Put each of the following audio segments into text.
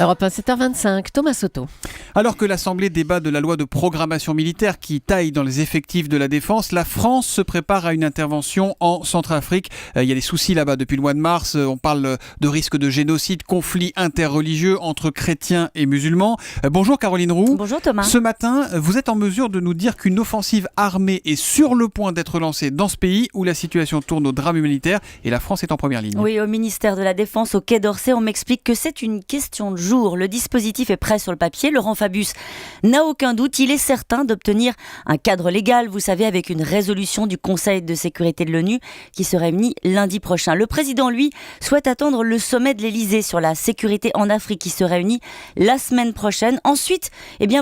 Europe 1, 7h25, Thomas Soto. Alors que l'Assemblée débat de la loi de programmation militaire qui taille dans les effectifs de la défense, la France se prépare à une intervention en Centrafrique. Il y a des soucis là-bas depuis le mois de mars. On parle de risque de génocide, conflit interreligieux entre chrétiens et musulmans. Bonjour Caroline Roux. Bonjour Thomas. Ce matin, vous êtes en mesure de nous dire qu'une offensive armée est sur le point d'être lancée dans ce pays où la situation tourne au drame humanitaire et la France est en première ligne. Oui, au ministère de la Défense, au Quai d'Orsay, on m'explique que c'est une question de jour. Le dispositif est prêt sur le papier. Laurent Fabius n'a aucun doute. Il est certain d'obtenir un cadre légal, vous savez, avec une résolution du Conseil de sécurité de l'ONU qui se réunit lundi prochain. Le président, lui, souhaite attendre le sommet de l'Elysée sur la sécurité en Afrique qui se réunit la semaine prochaine. Ensuite,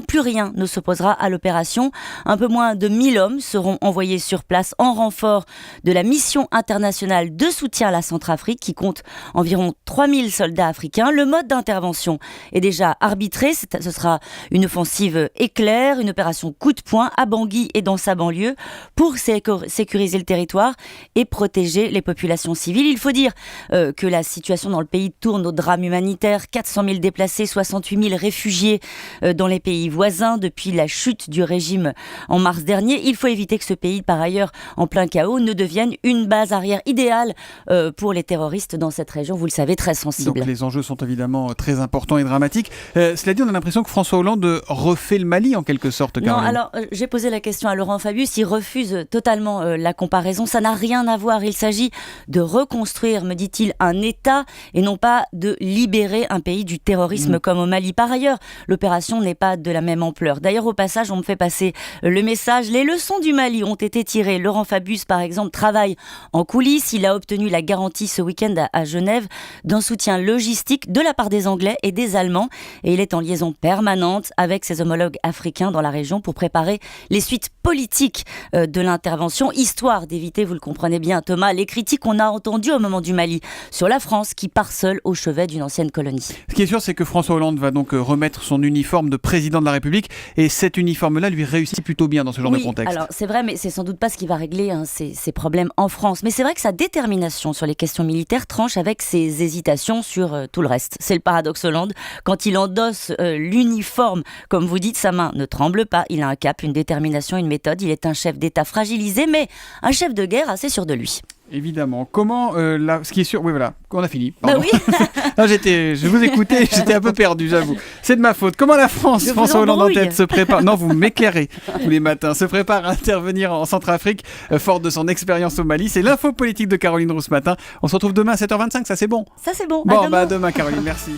plus rien ne s'opposera à l'opération. Un peu moins de 1000 hommes seront envoyés sur place en renfort de la mission internationale de soutien à la Centrafrique qui compte environ 3000 soldats africains. Le mode d'intervention est déjà arbitré. Ce sera une offensive éclair, une opération coup de poing à Bangui et dans sa banlieue pour sécuriser le territoire et protéger les populations civiles. Il faut dire que la situation dans le pays tourne au drame humanitaire. 400 000 déplacés, 68 000 réfugiés dans les pays voisins depuis la chute du régime en mars dernier. Il faut éviter que ce pays, par ailleurs en plein chaos, ne devienne une base arrière idéale pour les terroristes dans cette région, vous le savez, très sensible. Donc les enjeux sont évidemment très importants et dramatiques. Cela dit, on a l'impression que François Hollande refait le Mali en quelque sorte, Caroline. Non, alors j'ai posé la question à Laurent Fabius, il refuse totalement la comparaison. Ça n'a rien à voir, il s'agit de reconstruire, me dit-il, un État et non pas de libérer un pays du terrorisme comme au Mali. Par ailleurs, l'opération n'est pas de la même ampleur. D'ailleurs, au passage, on me fait passer le message. Les leçons du Mali ont été tirées. Laurent Fabius, par exemple, travaille en coulisses. Il a obtenu la garantie ce week-end à Genève d'un soutien logistique de la part des Anglais et des Allemands. Et il est en liaison permanente avec ses homologues africains dans la région pour préparer les suites politiques de l'intervention, histoire d'éviter, vous le comprenez bien Thomas, les critiques qu'on a entendues au moment du Mali sur la France qui part seule au chevet d'une ancienne colonie. Ce qui est sûr, c'est que François Hollande va donc remettre son uniforme de président de la République et cet uniforme-là lui réussit plutôt bien dans ce genre de contexte. Alors c'est vrai, mais c'est sans doute pas ce qui va régler ces problèmes en France. Mais c'est vrai que sa détermination sur les questions militaires tranche avec ses hésitations sur tout le reste. C'est le paradoxe Hollande. Quand il endosse l'uniforme, comme vous dites, sa main ne tremble pas. Il a un cap, une détermination, une méthode. Il est un chef d'État fragilisé, mais un chef de guerre assez sûr de lui. Évidemment. Comment ce qui est sûr, oui voilà, on a fini. Pardon. Bah oui. Non, je vous écoutais, j'étais un peu perdu, j'avoue. C'est de ma faute. Comment la France, François Hollande en tête, se prépare. Non, vous m'éclairez tous les matins. Se prépare à intervenir en Centrafrique, forte de son expérience au Mali. C'est l'info politique de Caroline Roux ce matin. On se retrouve demain à 7h25. Ça c'est bon. Ça c'est bon. Bon, à demain Caroline. Merci.